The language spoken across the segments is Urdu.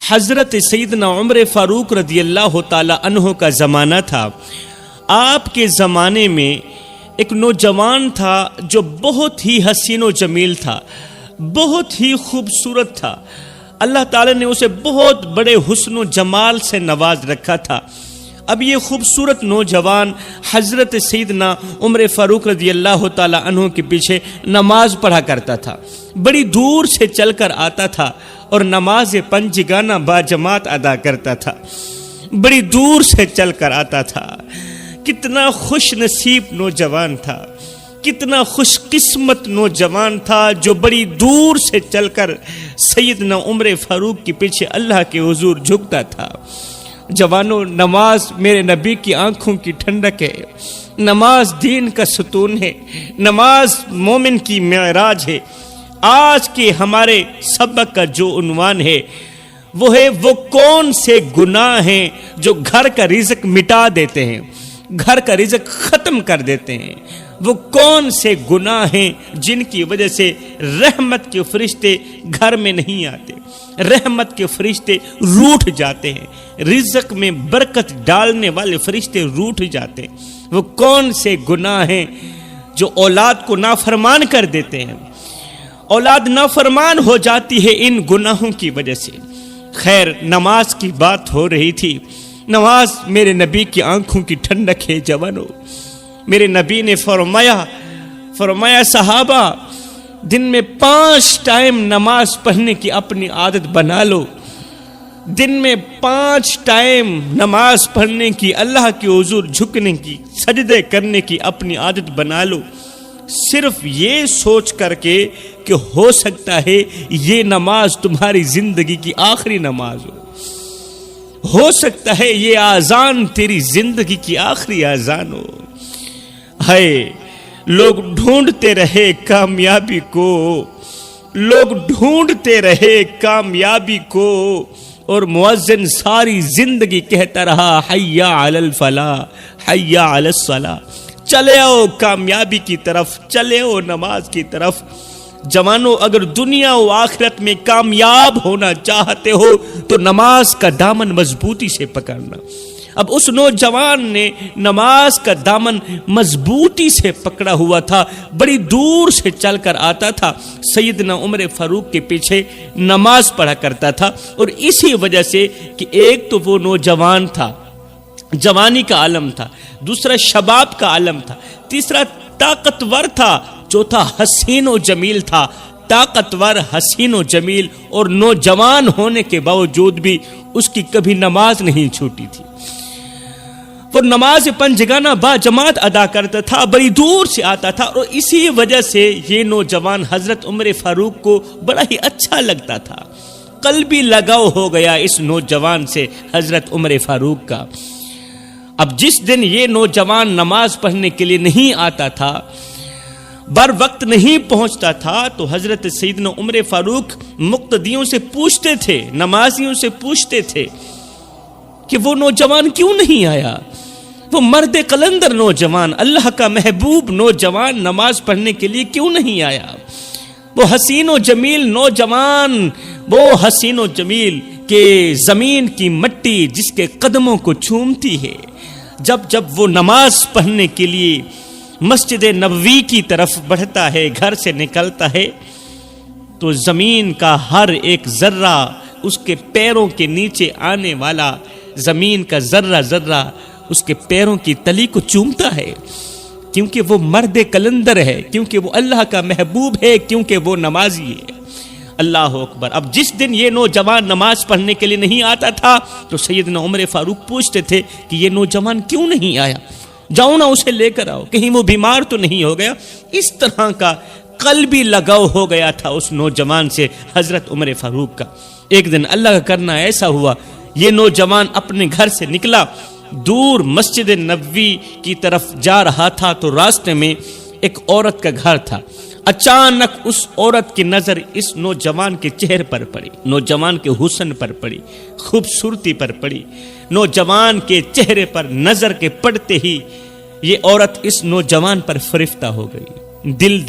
حضرت سیدنا عمر فاروق رضی اللہ تعالی عنہ کا زمانہ تھا۔ آپ کے زمانے میں ایک نوجوان تھا جو بہت ہی حسین و جمیل تھا، بہت ہی خوبصورت تھا۔ اللہ تعالی نے اسے بہت بڑے حسن و جمال سے نواز رکھا تھا۔ اب یہ خوبصورت نوجوان حضرت سیدنا عمر فاروق رضی اللہ تعالی عنہ کے پیچھے نماز پڑھا کرتا تھا، بڑی دور سے چل کر آتا تھا اور نماز پنجگانہ باجماعت ادا کرتا تھا، بڑی دور سے چل کر آتا تھا۔ کتنا خوش نصیب نوجوان تھا، کتنا خوش قسمت نوجوان تھا جو بڑی دور سے چل کر سیدنا عمر فاروق کے پیچھے اللہ کے حضور جھکتا تھا۔ جوانوں، نماز میرے نبی کی آنکھوں کی ٹھنڈک ہے، نماز دین کا ستون ہے، نماز مومن کی معراج ہے۔ آج کے ہمارے سبق کا جو عنوان ہے وہ ہے وہ کون سے گناہ ہیں جو گھر کا رزق مٹا دیتے ہیں، گھر کا رزق ختم کر دیتے ہیں۔ وہ کون سے گناہ ہیں جن کی وجہ سے رحمت کے فرشتے گھر میں نہیں آتے، رحمت کے فرشتے روٹھ جاتے ہیں، رزق میں برکت ڈالنے والے فرشتے روٹھ جاتے ہیں۔ وہ کون سے گناہ ہیں جو اولاد کو نافرمان کر دیتے ہیں، اولاد نافرمان ہو جاتی ہے ان گناہوں کی وجہ سے۔ خیر، نماز کی بات ہو رہی تھی۔ نماز میرے نبی کی آنکھوں کی ٹھنڈک ہے۔ جوانو، میرے نبی نے فرمایا صحابہ، دن میں 5 ٹائم نماز پڑھنے کی اپنی عادت بنا لو، دن میں 5 ٹائم نماز پڑھنے کی، اللہ کے حضور جھکنے کی، سجدے کرنے کی اپنی عادت بنا لو، صرف یہ سوچ کر کے کہ ہو سکتا ہے یہ نماز تمہاری زندگی کی آخری نماز ہو سکتا ہے یہ اذان تیری زندگی کی آخری اذان ہو۔ ہے لوگ ڈھونڈتے رہے کامیابی کو، لوگ ڈھونڈتے رہے کامیابی کو، اور مؤذن ساری زندگی کہتا رہا حی علی الفلاح، حی علی الصلاح، چلے آؤ کامیابی کی طرف، چلے آؤ نماز کی طرف۔ جوانوں، اگر دنیا و آخرت میں کامیاب ہونا چاہتے ہو تو نماز کا دامن مضبوطی سے پکڑنا۔ اب اس نوجوان نے نماز کا دامن مضبوطی سے پکڑا ہوا تھا، بڑی دور سے چل کر آتا تھا، سیدنا عمر فاروق کے پیچھے نماز پڑھا کرتا تھا۔ اور اسی وجہ سے کہ ایک تو وہ نوجوان تھا، جوانی کا عالم تھا، دوسرا شباب کا عالم تھا، تیسرا طاقتور تھا، چوتھا حسین و جمیل تھا۔ طاقتور، حسین و جمیل اور نوجوان ہونے کے باوجود بھی اس کی کبھی نماز نہیں چھوٹی تھی۔ وہ نماز پنجگانہ با جماعت ادا کرتا تھا، بڑی دور سے آتا تھا، اور اسی وجہ سے یہ نوجوان حضرت عمر فاروق کو بڑا ہی اچھا لگتا تھا۔ قلبی لگاؤ ہو گیا اس نوجوان سے حضرت عمر فاروق کا۔ اب جس دن یہ نوجوان نماز پڑھنے کے لیے نہیں آتا تھا، بر وقت نہیں پہنچتا تھا، تو حضرت سیدنا عمر فاروق مقتدیوں سے پوچھتے تھے، نمازیوں سے پوچھتے تھے کہ وہ نوجوان کیوں نہیں آیا، وہ مرد قلندر نوجوان، اللہ کا محبوب نوجوان نماز پڑھنے کے لیے کیوں نہیں آیا؟ وہ حسین و جمیل نوجوان، وہ حسین و جمیل کہ زمین کی مٹی جس کے قدموں کو چومتی ہے، جب وہ نماز پڑھنے کے لیے مسجد نبوی کی طرف بڑھتا ہے، گھر سے نکلتا ہے، تو زمین کا ہر ایک ذرہ، اس کے پیروں کے نیچے آنے والا زمین کا ذرہ ذرہ اس کے پیروں کی تلی کو چومتا ہے، کیونکہ وہ مرد قلندر ہے، کیونکہ وہ اللہ کا محبوب ہے، کیونکہ وہ نمازی ہے۔ اللہ اکبر۔ اب جس دن یہ نوجوان نماز پڑھنے کے لیے نہیں آتا تھا تو سیدنا عمر فاروق پوچھتے تھے کہ یہ نوجوان کیوں نہیں آیا، جاؤ نا اسے لے کر آؤ، کہیں وہ بیمار تو نہیں ہو گیا۔ اس طرح کا قلبی لگاؤ ہو گیا تھا اس نوجوان سے حضرت عمر فاروق کا۔ ایک دن اللہ کا کرنا ایسا ہوا، یہ نوجوان اپنے گھر سے نکلا، دور مسجد نبوی کی طرف جا رہا تھا، تو راستے میں ایک عورت کا گھر تھا۔ اچانک اس عورت کی نظر اس نوجوان کے چہرے پر پڑی، نوجوان کے حسن پر پڑی، خوبصورتی پر پڑی۔ نوجوان کے چہرے پر نظر کے پڑتے ہی یہ عورت اس نوجوان پر فریفتہ ہو گئی، دل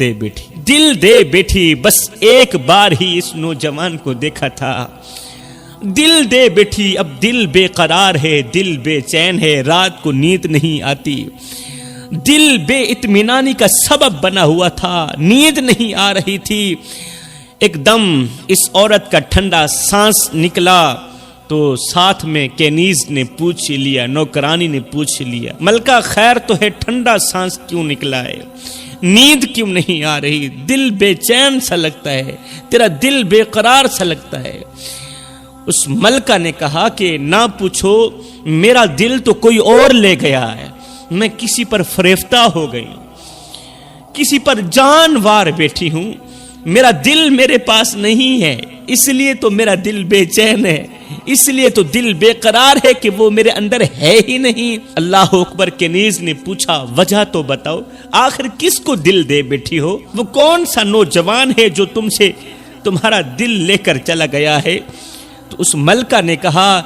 دے بیٹھی، بس ایک بار ہی اس نوجوان کو دیکھا تھا، دل دے بیٹھی اب دل بے قرار ہے، دل بے چین ہے، رات کو نیند نہیں آتی، دل بے اطمینانی کا سبب بنا ہوا تھا، نیند نہیں آ رہی تھی۔ ایک دم اس عورت کا ٹھنڈا سانس نکلا تو ساتھ میں کنیز نے پوچھ لیا، نوکرانی نے پوچھ لیا، ملکہ خیر تو ہے، ٹھنڈا سانس کیوں نکلا ہے، نیند کیوں نہیں آ رہی، دل بے چین سا لگتا ہے، تیرا دل بے قرار سا لگتا ہے۔ اس ملکہ نے کہا کہ نہ پوچھو، میرا دل تو کوئی اور لے گیا ہے، میں کسی پر فریفتہ ہو گئی، کسی پر جان وار بیٹھی ہوں، میرا دل میرے پاس نہیں ہے، اس لیے تو میرا دل بے چین ہے، اس لیے تو دل بے قرار ہے کہ وہ میرے اندر ہے ہی نہیں۔ اللہ اکبر۔ کنیز نے پوچھا وجہ تو بتاؤ، آخر کس کو دل دے بیٹھی ہو، وہ کون سا نوجوان ہے جو تم سے تمہارا دل لے کر چلا گیا ہے؟ تو اس ملکہ نے کہا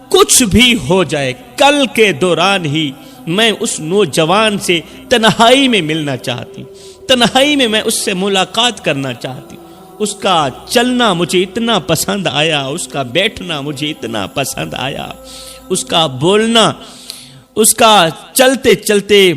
کچھ بھی ہو جائے، کل کے دوران ہی میں اس نوجوان سے تنہائی میں ملنا چاہتی ہوں، تنہائی میں اس سے ملاقات کرنا چاہتی ہوں۔ اس کا چلنا مجھے اتنا پسند آیا، اس کا بیٹھنا مجھے اتنا پسند آیا، اس کا بولنا، اس کا چلتے چلتے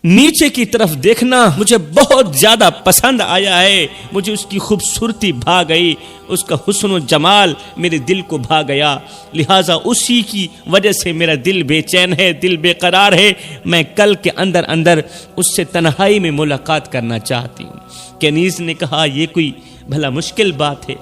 نیچے کی طرف دیکھنا مجھے بہت زیادہ پسند آیا ہے، مجھے اس کی خوبصورتی بھا گئی، اس کا حسن و جمال میرے دل کو بھا گیا، لہٰذا اسی کی وجہ سے میرا دل بے چین ہے، دل بے قرار ہے، میں کل کے اندر اندر اس سے تنہائی میں ملاقات کرنا چاہتی ہوں۔ کنیز نے کہا یہ کوئی بھلا مشکل بات ہے،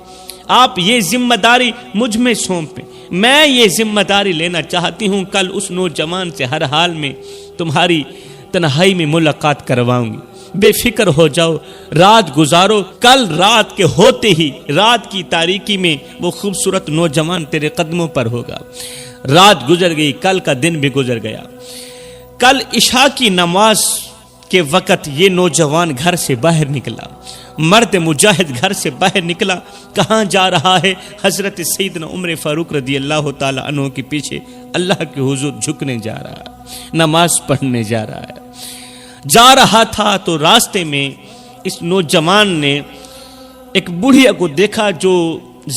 آپ یہ ذمہ داری مجھ میں سونپیں، میں یہ ذمہ داری لینا چاہتی ہوں، کل اس نوجوان سے ہر حال میں تمہاری تنہائی میں ملاقات کرواؤں گی، بے فکر ہو جاؤ، رات گزارو، کل رات کے ہوتے ہی، رات کی تاریکی میں وہ خوبصورت نوجوان تیرے قدموں پر ہوگا۔ رات گزر گئی، کل کا دن بھی گزر گیا۔ کل عشاء کی نماز کے وقت یہ نوجوان گھر سے باہر نکلا، مرد مجاہد گھر سے باہر نکلا، کہاں جا رہا ہے؟ حضرت سیدنا عمر فاروق رضی اللہ تعالی عنہ کے پیچھے اللہ کے حضور جھکنے جا رہا ہے، نماز پڑھنے جا رہا ہے۔ جا رہا تھا تو راستے میں اس نوجوان نے ایک بوڑھیا کو دیکھا جو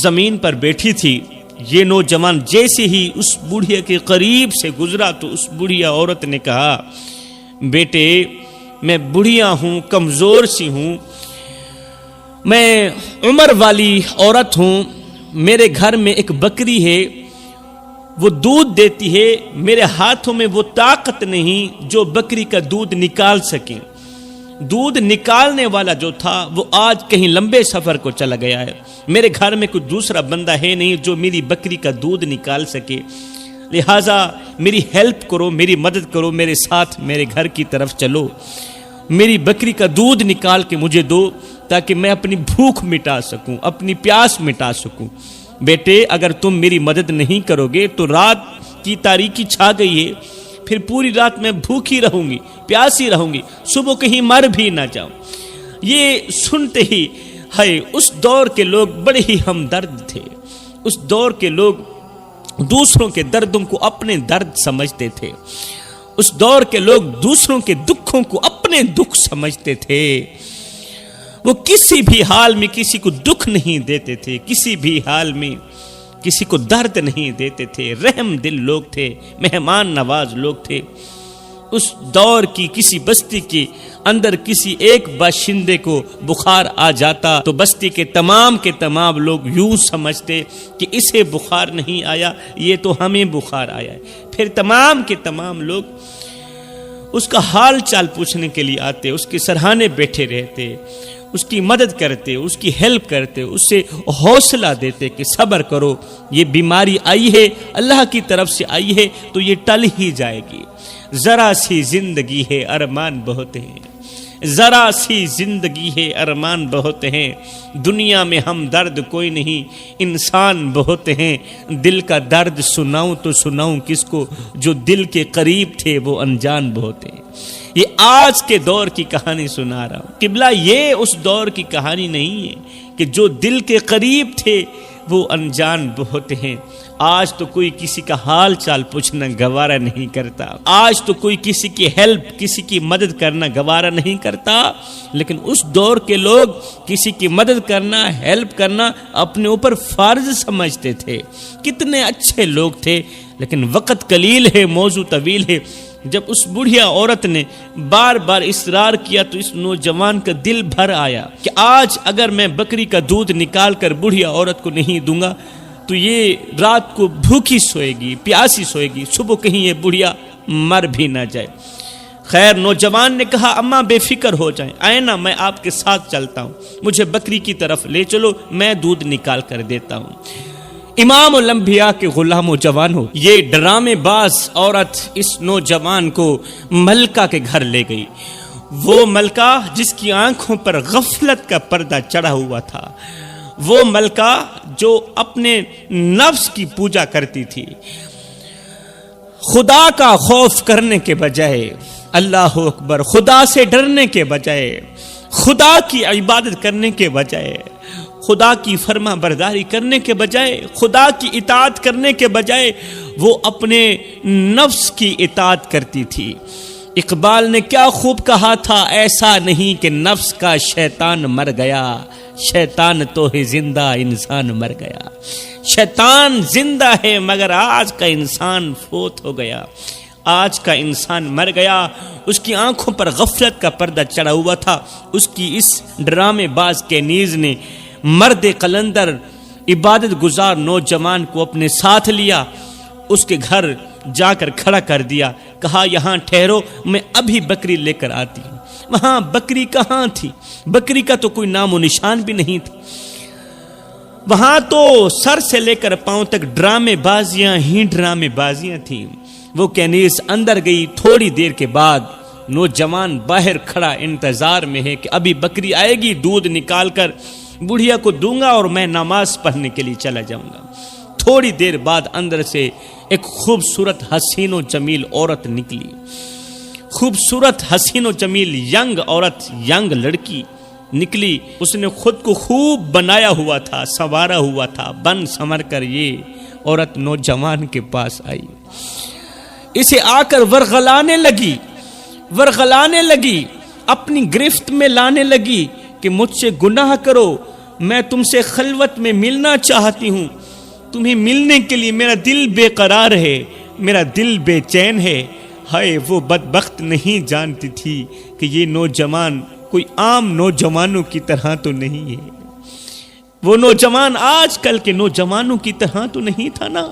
زمین پر بیٹھی تھی۔ یہ نوجوان جیسے ہی اس بوڑھیا کے قریب سے گزرا تو اس بوڑھیا عورت نے کہا بیٹے میں بڑھیا ہوں، کمزور سی ہوں، میں عمر والی عورت ہوں، میرے گھر میں ایک بکری ہے، وہ دودھ دیتی ہے، میرے ہاتھوں میں وہ طاقت نہیں جو بکری کا دودھ نکال سکے۔ دودھ نکالنے والا جو تھا وہ آج کہیں لمبے سفر کو چلا گیا ہے، میرے گھر میں کوئی دوسرا بندہ ہے نہیں جو میری بکری کا دودھ نکال سکے، لہٰذا میری ہیلپ کرو، میری مدد کرو، میرے ساتھ میرے گھر کی طرف چلو، میری بکری کا دودھ نکال کے مجھے دو تاکہ میں اپنی بھوک مٹا سکوں، اپنی پیاس مٹا سکوں۔ بیٹے اگر تم میری مدد نہیں کرو گے تو رات کی تاریکی چھا گئی ہے، پھر پوری رات میں بھوکی رہوں گی، پیاسی رہوں گی، صبح کہیں مر بھی نہ جاؤں۔ یہ سنتے ہی ہے اس دور کے لوگ بڑے ہی ہمدرد تھے، اس دور کے لوگ دوسروں کے دردوں کو اپنے درد سمجھتے تھے، اس دور کے لوگ دوسروں کے دکھوں کو اپنے دکھ سمجھتے تھے، وہ کسی بھی حال میں کسی کو دکھ نہیں دیتے تھے، کسی بھی حال میں کسی کو درد نہیں دیتے تھے، رحم دل لوگ تھے، مہمان نواز لوگ تھے۔ اس دور کی کسی بستی کے اندر کسی ایک باشندے کو بخار آ جاتا تو بستی کے تمام لوگ یوں سمجھتے کہ اسے بخار نہیں آیا، یہ تو ہمیں بخار آیا ہے۔ پھر تمام لوگ اس کا حال چال پوچھنے کے لیے آتے، اس کے سرہانے بیٹھے رہتے، اس کی مدد کرتے، اس کی ہیلپ کرتے، اس سے حوصلہ دیتے کہ صبر کرو، یہ بیماری آئی ہے اللہ کی طرف سے آئی ہے تو یہ ٹل ہی جائے گی، ذرا سی زندگی ہے ارمان بہت ہیں، ذرا سی زندگی ہے ارمان بہت ہیں، دنیا میں ہم درد کوئی نہیں، انسان بہت ہیں، دل کا درد سناؤں تو سناؤں کس کو، جو دل کے قریب تھے وہ انجان بہت ہیں۔ یہ آج کے دور کی کہانی سنا رہا ہوں قبلہ، یہ اس دور کی کہانی نہیں ہے کہ جو دل کے قریب تھے وہ انجان بہت ہیں. آج تو کوئی کسی کا حال چال پوچھنا گوارا نہیں کرتا. آج تو کوئی کسی کی ہیلپ، کسی کی مدد کرنا گوارا نہیں کرتا. لیکن اس دور کے لوگ کسی کی مدد کرنا، ہیلپ کرنا اپنے اوپر فرض سمجھتے تھے. کتنے اچھے لوگ تھے. لیکن وقت قلیل ہے، موضوع طویل ہے. جب اس بڑھیا عورت نے بار بار اصرار کیا تو اس نوجوان کا دل بھر آیا کہ آج اگر میں بکری کا دودھ نکال کر بڑھیا عورت کو نہیں دوں گا تو یہ رات کو بھوکی سوئے گی، پیاسی سوئے گی، صبح کہیں یہ بڑھیا مر بھی نہ جائے. خیر نوجوان نے کہا اماں بے فکر ہو جائیں، آئے نا میں آپ کے ساتھ چلتا ہوں، مجھے بکری کی طرف لے چلو، میں دودھ نکال کر دیتا ہوں. امام الانبیاء کے غلام و جوان ہو، یہ ڈرامے باز عورت اس نوجوان کو ملکہ کے گھر لے گئی. وہ ملکہ جس کی آنکھوں پر غفلت کا پردہ چڑھا ہوا تھا، وہ ملکہ جو اپنے نفس کی پوجا کرتی تھی، خدا کا خوف کرنے کے بجائے، اللہ اکبر، خدا سے ڈرنے کے بجائے، خدا کی عبادت کرنے کے بجائے، خدا کی فرما برداری کرنے کے بجائے، خدا کی اطاعت کرنے کے بجائے وہ اپنے نفس کی اطاعت کرتی تھی. اقبال نے کیا خوب کہا تھا، ایسا نہیں کہ نفس کا شیطان مر گیا، شیطان تو ہے زندہ، انسان مر گیا. شیطان زندہ ہے مگر آج کا انسان فوت ہو گیا، آج کا انسان مر گیا. اس کی آنکھوں پر غفلت کا پردہ چڑھا ہوا تھا. اس کی اس ڈرامے باز کے نیز نے مرد قلندر عبادت گزار نوجوان کو اپنے ساتھ لیا، اس کے گھر جا کر کھڑا کر دیا. کہا یہاں ٹھہرو، میں ابھی بکری لے کر آتی ہوں. وہاں بکری کہاں تھی؟ بکری کا تو کوئی نام و نشان بھی نہیں تھا. وہاں تو سر سے لے کر پاؤں تک ڈرامے بازیاں ہی ڈرامے بازیاں تھیں. وہ کنیز اندر گئی. تھوڑی دیر کے بعد نوجوان باہر کھڑا انتظار میں ہے کہ ابھی بکری آئے گی، دودھ نکال کر بڑھیا کو دوں گا اور میں نماز پڑھنے کے لیے چلا جاؤں گا. تھوڑی دیر بعد اندر سے ایک خوبصورت حسین و جمیل عورت نکلی. خوبصورت حسین و جمیل ینگ عورت، ینگ لڑکی نکلی. اس نے خود کو خوب بنایا ہوا تھا، سنوارا ہوا تھا. بن سنور کر یہ عورت نوجوان کے پاس آئی. اسے آ کر ورغلانے لگی، اپنی گرفت میں لانے لگی کہ مجھ سے گناہ کرو، میں تم سے خلوت میں ملنا چاہتی ہوں. تمہیں ملنے کے لیے میرا دل بے قرار ہے، میرا دل بے چین ہے. ہائے وہ بدبخت نہیں جانتی تھی کہ یہ نوجوان کوئی عام نوجوانوں کی طرح تو نہیں ہے. وہ نوجوان آج کل کے نوجوانوں کی طرح تو نہیں تھا نا.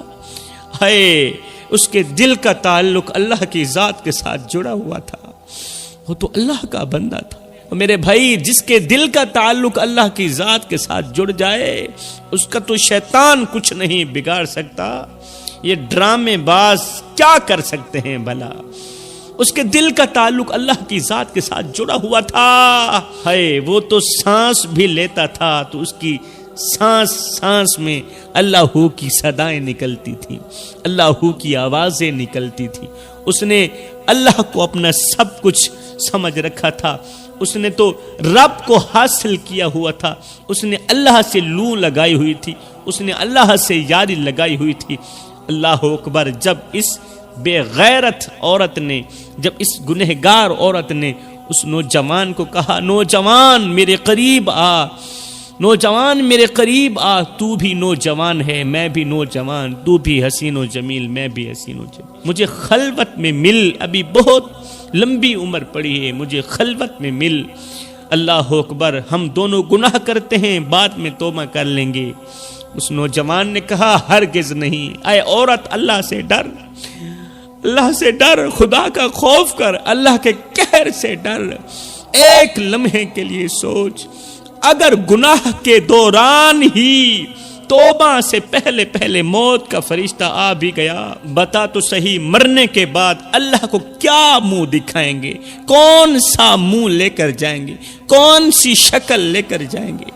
ہائے اس کے دل کا تعلق اللہ کی ذات کے ساتھ جڑا ہوا تھا. وہ تو اللہ کا بندہ تھا. میرے بھائی، جس کے دل کا تعلق اللہ کی ذات کے ساتھ جڑ جائے اس کا تو شیطان کچھ نہیں بگاڑ سکتا. یہ ڈرامے باز کیا کر سکتے ہیں بھلا؟ اس کے دل کا تعلق اللہ کی ذات کے ساتھ جڑا ہوا تھا. ہے وہ تو سانس بھی لیتا تھا تو اس کی سانس میں اللہ کی صدائیں نکلتی تھی، اللہ کی آوازیں نکلتی تھی. اس نے اللہ کو اپنا سب کچھ سمجھ رکھا تھا. اس نے تو رب کو حاصل کیا ہوا تھا. اس نے اللہ سے لو لگائی ہوئی تھی، اس نے اللہ سے یاری لگائی ہوئی تھی. اللہ اکبر. جب اس بے غیرت عورت نے، جب اس گنہگار عورت نے اس نوجوان کو کہا نوجوان میرے قریب آ، نوجوان میرے قریب آ، تو بھی نوجوان ہے، میں بھی نوجوان، تو بھی حسین و جمیل، میں بھی حسین و جمیل، مجھے خلوت میں مل، ابھی بہت لمبی عمر پڑی ہے، مجھے خلوت میں مل. اللہ اکبر. ہم دونوں گناہ کرتے ہیں، بعد میں توبہ کر لیں گے. اس نوجوان نے کہا ہرگز نہیں. اے عورت، اللہ سے ڈر، اللہ سے ڈر، خدا کا خوف کر، اللہ کے قہر سے ڈر. ایک لمحے کے لیے سوچ، اگر گناہ کے دوران ہی توبہ سے پہلے موت کا فرشتہ آ بھی گیا، بتا تو صحیح مرنے کے بعد اللہ کو کیا منہ دکھائیں گے؟ کون سا منہ لے کر جائیں گے؟ کون سی شکل لے کر جائیں گے؟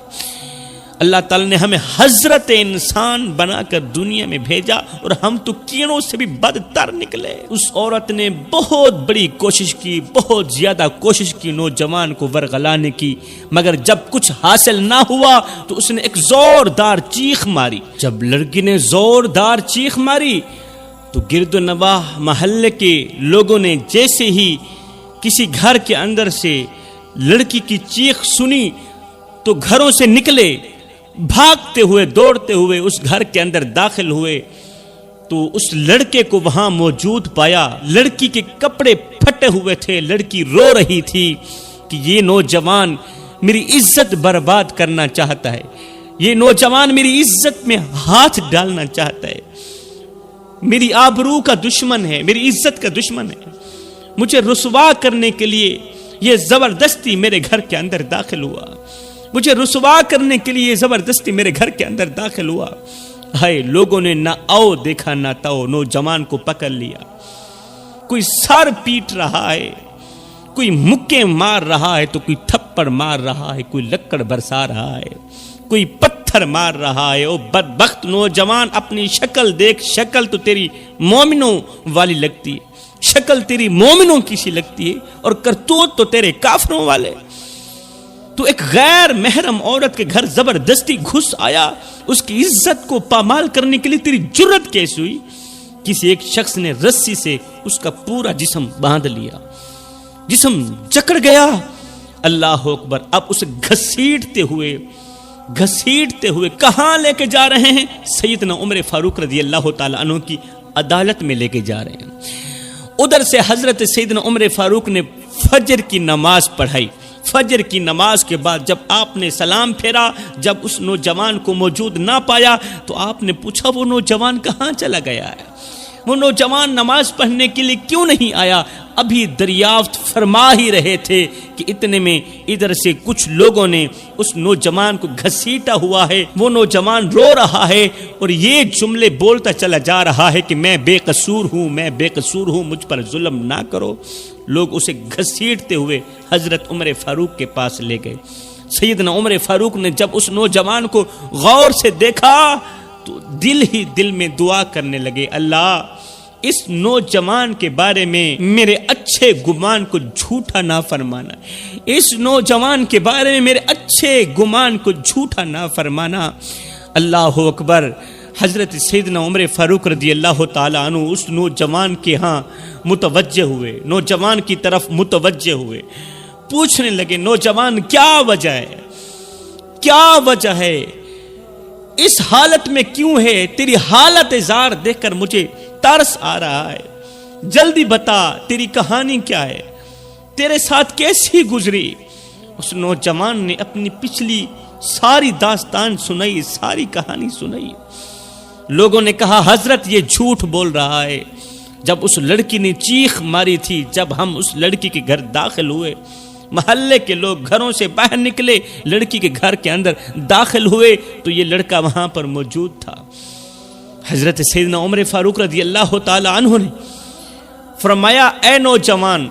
اللہ تعالیٰ نے ہمیں حضرت انسان بنا کر دنیا میں بھیجا اور ہم تو کیڑوں سے بھی بدتر نکلے۔ اس عورت نے بہت بڑی کوشش کی، بہت زیادہ کوشش کی نوجوان کو ورغلانے کی، مگر جب کچھ حاصل نہ ہوا تو اس نے ایک زوردار چیخ ماری۔ جب لڑکی نے زوردار چیخ ماری تو گرد و نواح محلے کے لوگوں نے جیسے ہی کسی گھر کے اندر سے لڑکی کی چیخ سنی تو گھروں سے نکلے، بھاگتے ہوئے دوڑتے ہوئے اس گھر کے اندر داخل ہوئے تو اس لڑکے کو وہاں موجود پایا۔ لڑکی کے کپڑے پھٹے ہوئے تھے، لڑکی رو رہی تھی کہ یہ نوجوان میری عزت برباد کرنا چاہتا ہے، یہ نوجوان میری عزت میں ہاتھ ڈالنا چاہتا ہے، میری آبرو کا دشمن ہے، میری عزت کا دشمن ہے، مجھے رسوا کرنے کے لیے یہ زبردستی میرے گھر کے اندر داخل ہوا، مجھے رسوا کرنے کے لیے زبردستی میرے گھر کے اندر داخل ہوا۔ ہائے، لوگوں نے نہ آؤ دیکھا نہ تاؤ، نوجوان کو پکڑ لیا، کوئی سر پیٹ رہا ہے، کوئی مکے مار رہا ہے تو کوئی تھپڑ مار رہا ہے، کوئی لکڑ برسا رہا ہے، کوئی پتھر مار رہا ہے۔ او بدبخت نوجوان، اپنی شکل دیکھ، شکل تو تیری مومنوں والی لگتی ہے، شکل تیری مومنوں کی سی لگتی ہے اور کرتوت تو تیرے کافروں والے۔ تو ایک غیر محرم عورت کے گھر زبردستی گھس آیا، اس کی عزت کو پامال کرنے کے لیے تیری جرت کیسے ہوئی؟ کسی ایک شخص نے رسی سے اس کا پورا جسم باندھ لیا، جسم جکڑ گیا۔ اللہ اکبر! اب اسے گھسیٹتے ہوئے کہاں لے کے جا رہے ہیں؟ سیدنا عمر فاروق رضی اللہ تعالی عنہ کی عدالت میں لے کے جا رہے ہیں۔ ادھر سے حضرت سیدنا عمر فاروق نے فجر کی نماز پڑھائی۔ فجر کی نماز کے بعد جب آپ نے سلام پھیرا، جب اس نوجوان کو موجود نہ پایا تو آپ نے پوچھا وہ نوجوان کہاں چلا گیا ہے؟ وہ نوجوان نماز پڑھنے کے لیے کیوں نہیں آیا؟ ابھی دریافت فرما ہی رہے تھے کہ اتنے میں ادھر سے کچھ لوگوں نے اس نوجوان کو گھسیٹا ہوا ہے، وہ نوجوان رو رہا ہے اور یہ جملے بولتا چلا جا رہا ہے کہ میں بے قصور ہوں، میں بے قصور ہوں، مجھ پر ظلم نہ کرو۔ لوگ اسے گھسیٹتے ہوئے حضرت عمر فاروق کے پاس لے گئے۔ سیدنا عمر فاروق نے جب اس نوجوان کو غور سے دیکھا تو دل ہی دل میں دعا کرنے لگے، اللہ اس نوجوان کے بارے میں میرے اچھے گمان کو جھوٹا نہ فرمانا، اس نوجوان کے بارے میں میرے اچھے گمان کو جھوٹا نہ فرمانا۔ اللہ اکبر! حضرت سیدنا عمر فاروق رضی اللہ تعالی عنہ اس نوجوان کے ہاں متوجہ ہوئے، نوجوان کی طرف متوجہ ہوئے، پوچھنے لگے نوجوان کیا وجہ ہے، کیا وجہ ہے، اس حالت میں کیوں ہے؟ تیری حالت زار دیکھ کر مجھے ترس آ رہا ہے، جلدی بتا تیری کہانی کیا ہے، تیرے ساتھ کیسی گزری؟ اس نوجوان نے اپنی پچھلی ساری داستان سنائی، ساری کہانی سنائی۔ لوگوں نے کہا حضرت یہ جھوٹ بول رہا ہے، جب اس لڑکی نے چیخ ماری تھی، جب ہم اس لڑکی کے گھر داخل ہوئے، محلے کے لوگ گھروں سے باہر نکلے، لڑکی کے گھر کے اندر داخل ہوئے تو یہ لڑکا وہاں پر موجود تھا۔ حضرت سیدنا عمر فاروق رضی اللہ تعالی عنہ نے فرمایا اے نوجوان،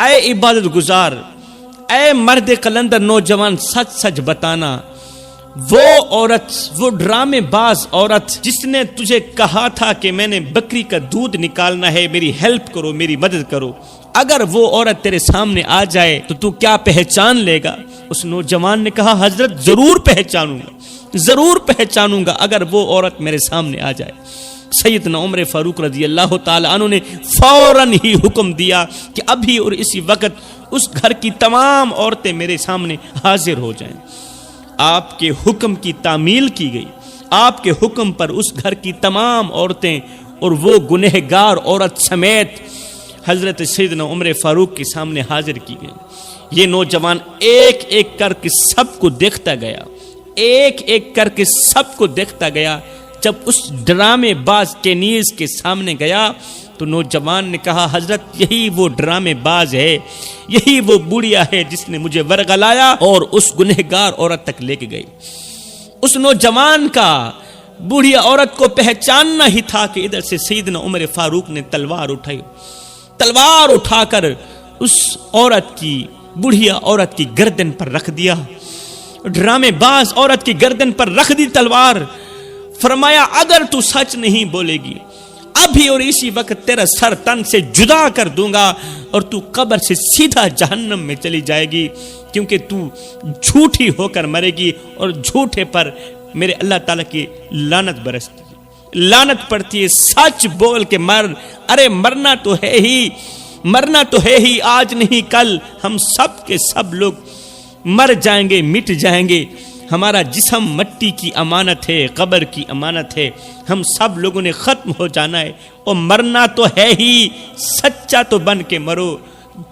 اے عبادت گزار، اے مرد قلندر نوجوان، سچ سچ بتانا، وہ عورت، وہ ڈرامے باز عورت جس نے تجھے کہا تھا کہ میں نے بکری کا دودھ نکالنا ہے، میری ہیلپ کرو، میری مدد کرو، اگر وہ عورت تیرے سامنے آ جائے تو کیا پہچان لے گا؟ اس نوجوان نے کہا حضرت ضرور پہچانوں گا، ضرور پہچانوں گا اگر وہ عورت میرے سامنے آ جائے۔ سیدنا عمر فاروق رضی اللہ تعالی عنہ نے فوراً ہی حکم دیا کہ ابھی اور اسی وقت اس گھر کی تمام عورتیں میرے سامنے حاضر ہو جائیں۔ آپ کے حکم کی تعمیل کی گئی، آپ کے حکم پر اس گھر کی تمام عورتیں اور وہ گنہگار عورت سمیت حضرت سیدنا عمر فاروق کے سامنے حاضر کی گئی۔ یہ نوجوان ایک ایک کر کے سب کو دیکھتا گیا، ایک ایک کر کے سب کو دیکھتا گیا۔ جب اس ڈرامے باز کنیز کے سامنے گیا تو نوجوان نے کہا حضرت یہی وہ ڈرامے باز ہے، یہی وہ بڑھیا ہے جس نے مجھے ورغلایا اور اس گنہگار عورت تک لے کے گئی۔ اس نوجوان کا بڑھیا عورت کو پہچاننا ہی تھا کہ ادھر سے سیدنا عمر فاروق نے تلوار اٹھائی، تلوار اٹھا کر اس عورت کی، بڑھیا عورت کی گردن پر رکھ دیا۔ ڈرامے باز عورت کی گردن پر رکھ دی تلوار، فرمایا اگر تو سچ نہیں بولے گی ابھی اور اسی وقت تیرا سر تن سے جدا کر دوں گا اور تو قبر سے سیدھا جہنم میں چلی جائے گی، کیونکہ تو جھوٹی ہو کر مرے گی اور جھوٹے پر میرے اللہ تعالیٰ کی لعنت برستی ہے، لعنت پڑتی ہے۔ سچ بول کے مر، ارے مرنا تو ہے ہی آج نہیں کل، ہم سب کے سب لوگ مر جائیں گے، مٹ جائیں گے، ہمارا جسم مٹی کی امانت ہے، قبر کی امانت ہے، ہم سب لوگوں نے ختم ہو جانا ہے، اور مرنا تو ہے ہی، سچا تو بن کے مرو،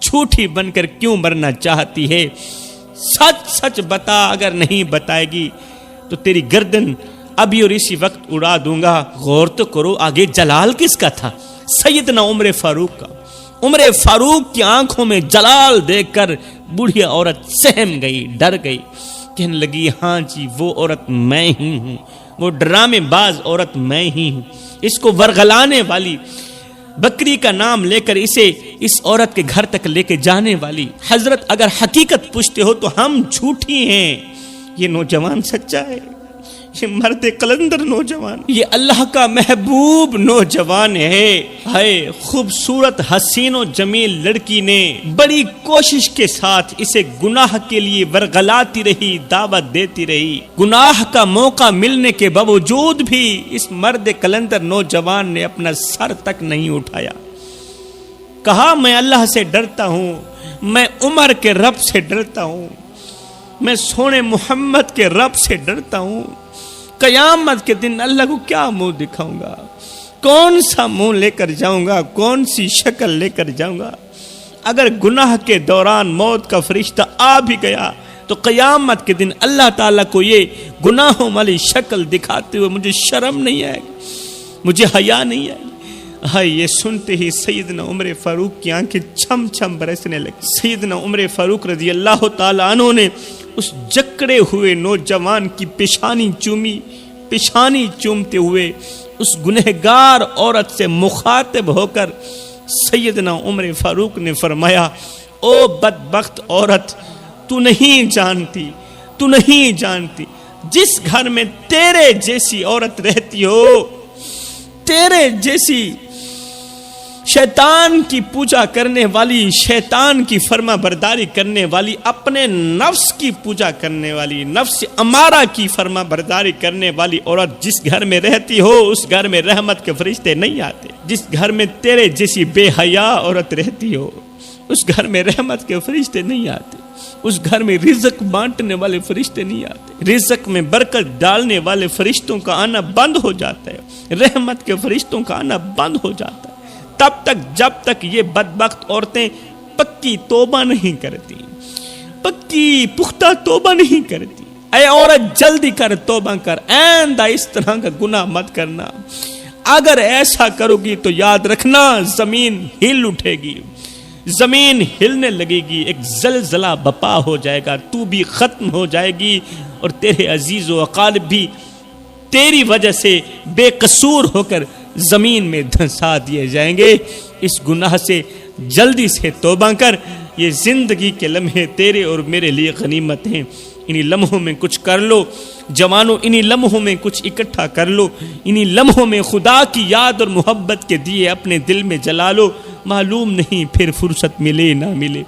جھوٹی بن کر کیوں مرنا چاہتی ہے؟ سچ بتا، اگر نہیں بتائے گی تو تیری گردن ابھی اور اسی وقت اڑا دوں گا۔ غور تو کرو آگے جلال کس کا تھا؟ سیدنا عمر فاروق کا۔ عمر فاروق کی آنکھوں میں جلال دیکھ کر بوڑھیا عورت سہم گئی، ڈر گئی، کہنے لگی ہاں جی وہ عورت میں ہی ہوں، وہ ڈرامے باز عورت میں ہی ہوں، اس کو ورغلانے والی، بکری کا نام لے کر اسے اس عورت کے گھر تک لے کے جانے والی۔ حضرت اگر حقیقت پوچھتے ہو تو ہم جھوٹی ہیں، یہ نوجوان سچا ہے، یہ مرد قلندر نوجوان، یہ اللہ کا محبوب نوجوان ہے۔ ہائے خوبصورت حسین و جمیل لڑکی نے بڑی کوشش کے ساتھ اسے گناہ کے لیے ورغلاتی رہی، دعوت دیتی رہی، گناہ کا موقع ملنے کے باوجود بھی اس مرد قلندر نوجوان نے اپنا سر تک نہیں اٹھایا۔ کہا میں اللہ سے ڈرتا ہوں، میں عمر کے رب سے ڈرتا ہوں، میں سونے محمد کے رب سے ڈرتا ہوں، قیامت کے دن اللہ کو کیا منہ دکھاؤں گا، کون سا منہ لے کر جاؤں گا، کون سی شکل لے کر جاؤں گا؟ اگر گناہ کے دوران موت کا فرشتہ آ بھی گیا تو قیامت کے دن اللہ تعالیٰ کو یہ گناہوں والی شکل دکھاتے ہوئے مجھے شرم نہیں آئے گی، مجھے حیا نہیں آئے گی۔ ہائے یہ سنتے ہی سیدنا عمر فاروق کی آنکھیں چھم چھم برسنے لگی۔ سیدنا عمر فاروق رضی اللہ تعالیٰ عنہ نے اس جکڑے ہوئے نوجوان کی پیشانی چومی، پیشانی چومتے ہوئے اس گنہگار عورت سے مخاطب ہو کر سیدنا عمر فاروق نے فرمایا او بدبخت عورت، تو نہیں جانتی جس گھر میں تیرے جیسی عورت رہتی ہو، تیرے جیسی شیطان کی پوجا کرنے والی، شیطان کی فرما برداری کرنے والی، اپنے نفس کی پوجا کرنے والی، نفس امارہ کی فرما برداری کرنے والی عورت جس گھر میں رہتی ہو اس گھر میں رحمت کے فرشتے نہیں آتے۔ جس گھر میں تیرے جیسی بے حیا عورت رہتی ہو اس گھر میں رحمت کے فرشتے نہیں آتے، اس گھر میں رزق بانٹنے والے فرشتے نہیں آتے، رزق میں برکت ڈالنے والے فرشتوں کا آنا بند ہو جاتا ہے، رحمت کے فرشتوں کا آنا بند ہو جاتا ہے، تب تک جب تک یہ بدبخت عورتیں پکی توبہ نہیں کرتی، پکی پختہ توبہ نہیں کرتی۔ اے عورت جلدی کر، توبہ کر، آئندہ اس طرح کا گناہ مت کرنا، اگر ایسا کرو گی تو یاد رکھنا زمین ہل اٹھے گی، زمین ہلنے لگے گی، ایک زلزلہ بپا ہو جائے گا، تو بھی ختم ہو جائے گی اور تیرے عزیز و اقارب بھی تیری وجہ سے بے قصور ہو کر زمین میں دھنسا دیے جائیں گے۔ اس گناہ سے جلدی سے توبہ کر، یہ زندگی کے لمحے تیرے اور میرے لیے غنیمت ہیں، انہی لمحوں میں کچھ کر لو جوانوں، انہی لمحوں میں کچھ اکٹھا کر لو، انہی لمحوں میں خدا کی یاد اور محبت کے دیے اپنے دل میں جلا لو، معلوم نہیں پھر فرصت ملے نہ ملے،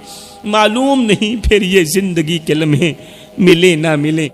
معلوم نہیں پھر یہ زندگی کے لمحے ملے نہ ملے۔